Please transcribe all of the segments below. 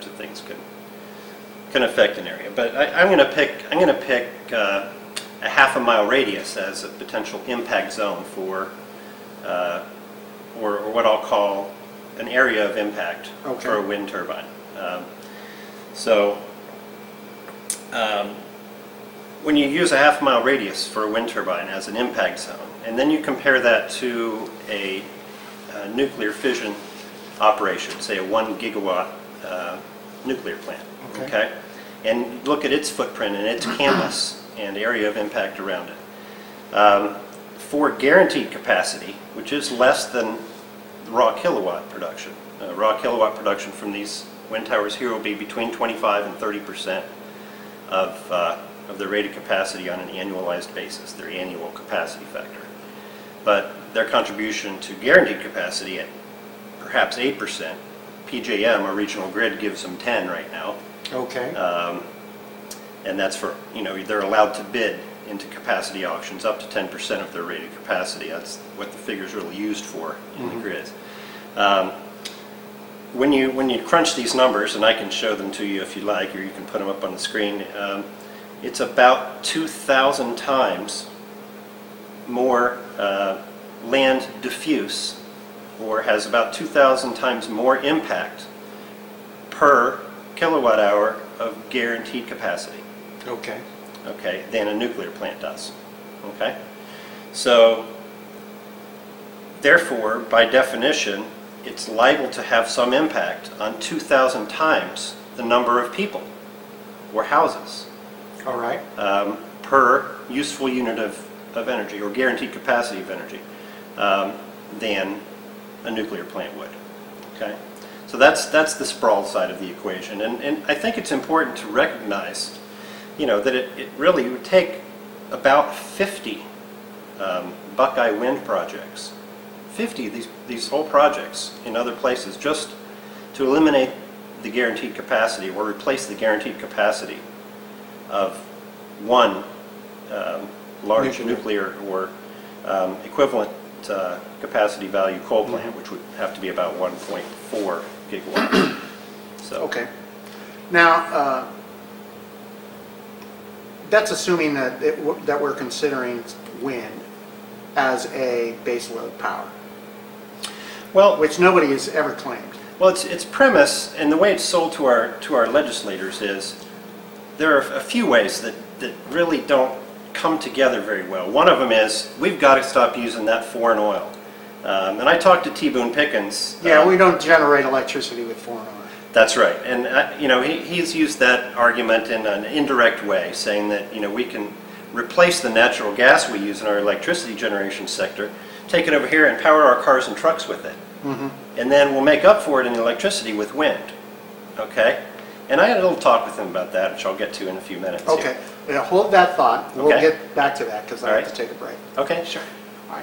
of things can affect an area. But I'm going to pick a half-a-mile radius as a potential impact zone for, or what I'll call an area of impact for a wind turbine. When you use a half-mile radius for a wind turbine as an impact zone, and then you compare that to a nuclear fission operation, say a 1 gigawatt nuclear plant, okay? And look at its footprint and its campus and area of impact around it. For guaranteed capacity, which is less than raw kilowatt production, raw kilowatt production from these wind towers here will be between 25 and 30% of the rated capacity on an annualized basis, their annual capacity factor. But their contribution to guaranteed capacity at perhaps 8%, PJM, or regional grid, gives them 10 right now. Okay. And that's for, they're allowed to bid into capacity auctions up to 10% of their rated capacity. That's what the figure's really used for in the grids. When you crunch these numbers, and I can show them to you if you like, or you can put them up on the screen, it's about 2,000 times more land diffuse, or has about 2,000 times more impact per kilowatt hour of guaranteed capacity. Okay, than a nuclear plant does. Okay, so therefore, by definition, it's liable to have some impact on 2,000 times the number of people or houses. All right. Per useful unit of energy, or guaranteed capacity of energy, than a nuclear plant would. Okay, so that's the sprawl side of the equation, and I think it's important to recognize, that it really would take about 50 Buckeye wind projects, 50 these whole projects in other places, just to eliminate the guaranteed capacity or replace the guaranteed capacity of one large nuclear or equivalent capacity value coal plant, which would have to be about 1.4 gigawatts. So. Okay. Now, that's assuming that that we're considering wind as a baseload power. Well, which nobody has ever claimed. Well, its premise, and the way it's sold to our legislators, is there are a few ways that really don't come together very well. One of them is we've got to stop using that foreign oil. And I talked to T. Boone Pickens. Yeah, we don't generate electricity with foreign oil. That's right, and he's used that argument in an indirect way, saying that we can replace the natural gas we use in our electricity generation sector, take it over here and power our cars and trucks with it, and then we'll make up for it in electricity with wind. Okay, and I had a little talk with him about that, which I'll get to in a few minutes. Okay, yeah, hold that thought. We'll get back to that because I have to take a break. Okay, sure. All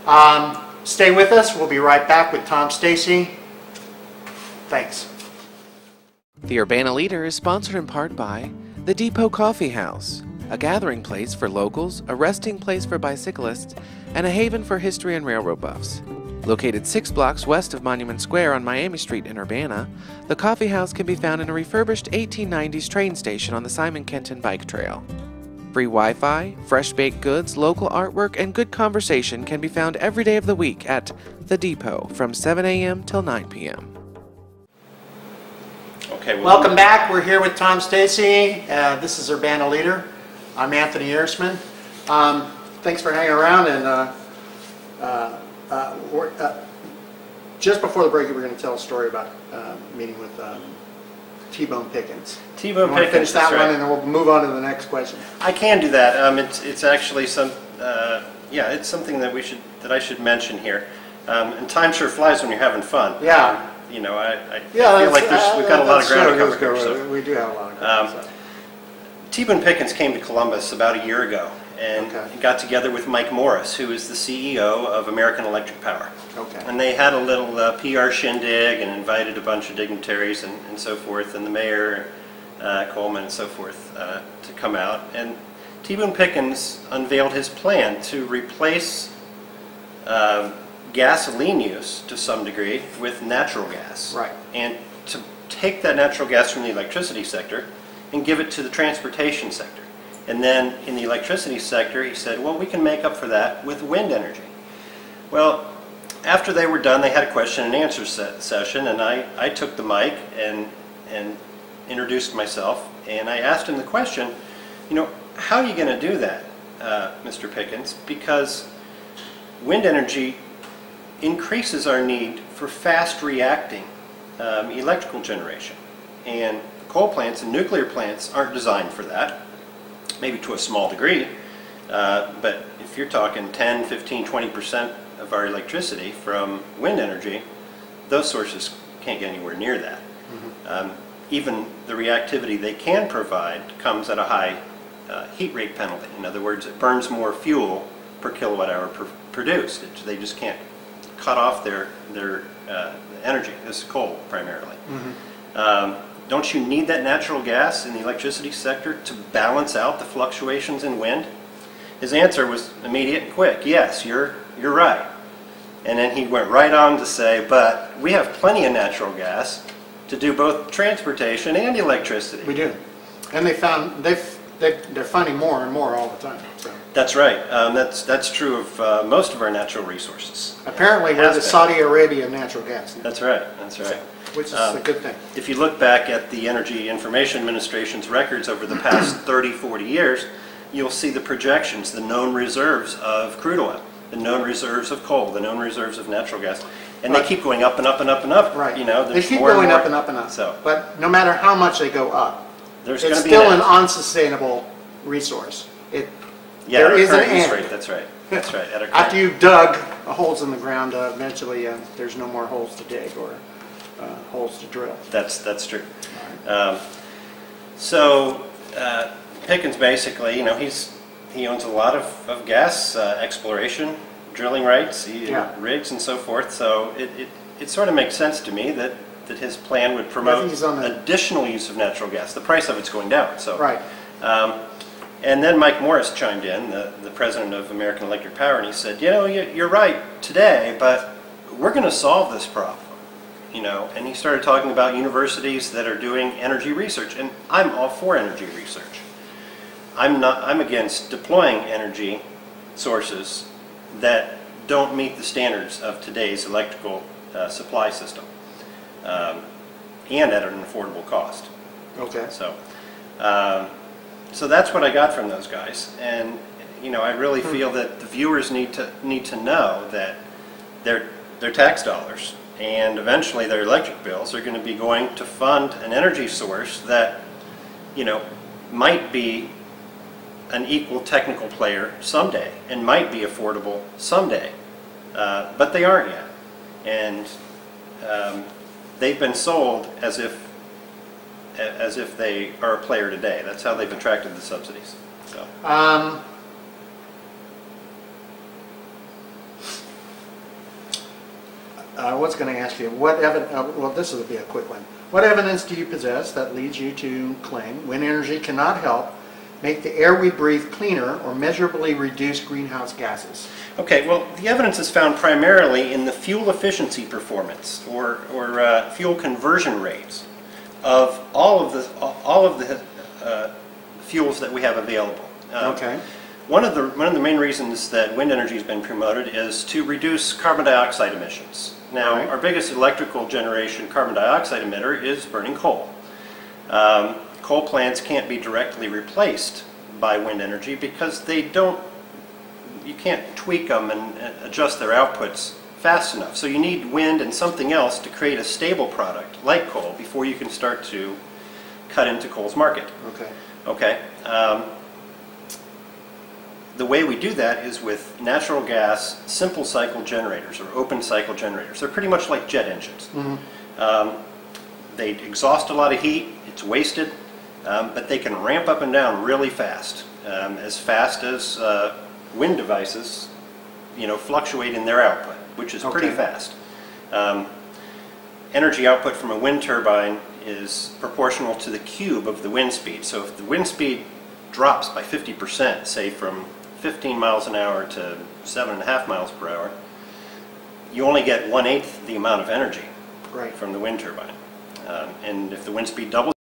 right. Stay with us. We'll be right back with Tom Stacy. Thanks. The Urbana Leader is sponsored in part by the Depot Coffee House, a gathering place for locals, a resting place for bicyclists, and a haven for history and railroad buffs. Located 6 blocks west of Monument Square on Miami Street in Urbana, the coffee house can be found in a refurbished 1890s train station on the Simon-Kenton Bike Trail. Free Wi-Fi, fresh baked goods, local artwork, and good conversation can be found every day of the week at The Depot from 7 a.m. till 9 p.m. Okay, welcome back. We're here with Tom Stacy. This is Urbana Leader. I'm Anthony Ehresmann. Thanks for hanging around. And just before the break, you were going to tell a story about meeting with T. Boone Pickens. T. Boone Pickens. Finish that one, and then we'll move on to the next question. I can do that. It's actually it's something that I should mention here. And time sure flies when you're having fun. Yeah. I feel like we've got a lot of ground to cover here. So. We do have a lot of ground. T. Boone Pickens came to Columbus about a year ago and got together with Mike Morris, who is the CEO of American Electric Power. Okay. And they had a little PR shindig and invited a bunch of dignitaries and so forth, and the mayor, Coleman and so forth, to come out. And T. Boone Pickens unveiled his plan to replace gasoline use to some degree with natural gas. Right. And to take that natural gas from the electricity sector and give it to the transportation sector. And then in the electricity sector, he said, well, we can make up for that with wind energy. Well, after they were done, they had a question and answer session, and I took the mic and introduced myself, and I asked him the question, you know, how are you going to do that, Mr. Pickens? Because wind energy increases our need for fast reacting electrical generation. And coal plants and nuclear plants aren't designed for that, maybe to a small degree, but if you're talking 10, 15, 20% of our electricity from wind energy, those sources can't get anywhere near that. Mm-hmm. Even the reactivity they can provide comes at a high heat rate penalty. In other words, it burns more fuel per kilowatt hour produced. They just can't cut off their energy. This is coal primarily. Mm-hmm. Don't you need that natural gas in the electricity sector to balance out the fluctuations in wind? His answer was immediate and quick. Yes, you're right. And then he went right on to say, but we have plenty of natural gas to do both transportation and electricity. We do. And they found they're finding more and more all the time. So. That's right. That's true of most of our natural resources. Apparently, we're the Saudi Arabia of natural gas. That's right. That's right. So, which is a good thing. If you look back at the Energy Information Administration's records over the past 30, 40 years, you'll see the projections, the known reserves of crude oil, the known reserves of coal, the known reserves of natural gas, and they keep going up and up and up and up. Right. You know, they keep going up and up and up. So, but no matter how much they go up, it's still an unsustainable resource. There is an end. Rate, that's right. That's right. After you've dug holes in the ground, eventually there's no more holes to dig or holes to drill. That's true. Right. So Pickens basically, you know, he owns a lot of gas exploration, drilling rights, rigs and so forth. So it sort of makes sense to me that his plan would promote additional use of natural gas. The price of it's going down. So right. And then Mike Morris chimed in, the president of American Electric Power, and he said, you know, you're right today, but we're going to solve this problem. You know, and he started talking about universities that are doing energy research, and I'm all for energy research. I'm against deploying energy sources that don't meet the standards of today's electrical supply system, and at an affordable cost. Okay. So that's what I got from those guys, and you know, I really feel that the viewers need to know that their tax dollars and eventually their electric bills are going to be going to fund an energy source that, you know, might be an equal technical player someday and might be affordable someday, but they aren't yet, and they've been sold as if they are a player today. That's how they've attracted the subsidies. So. I was going to ask you, well, this will be a quick one. What evidence do you possess that leads you to claim wind energy cannot help make the air we breathe cleaner or measurably reduce greenhouse gases? Okay, well, the evidence is found primarily in the fuel efficiency performance or fuel conversion rates of all of the fuels that we have available. Okay. One of the main reasons that wind energy has been promoted is to reduce carbon dioxide emissions. Now, our biggest electrical generation carbon dioxide emitter is burning coal. Coal plants can't be directly replaced by wind energy because you can't tweak them and adjust their outputs fast enough. So you need wind and something else to create a stable product like coal before you can start to cut into coal's market. Okay. Okay. The way we do that is with natural gas simple cycle generators or open cycle generators. They're pretty much like jet engines. Mm-hmm. They exhaust a lot of heat, it's wasted, but they can ramp up and down really fast as wind devices, you know, fluctuate in their output, which is pretty fast. Energy output from a wind turbine is proportional to the cube of the wind speed. So if the wind speed drops by 50%, say from 15 miles an hour to 7.5 miles per hour, you only get 1/8 the amount of energy from the wind turbine. And if the wind speed doubles,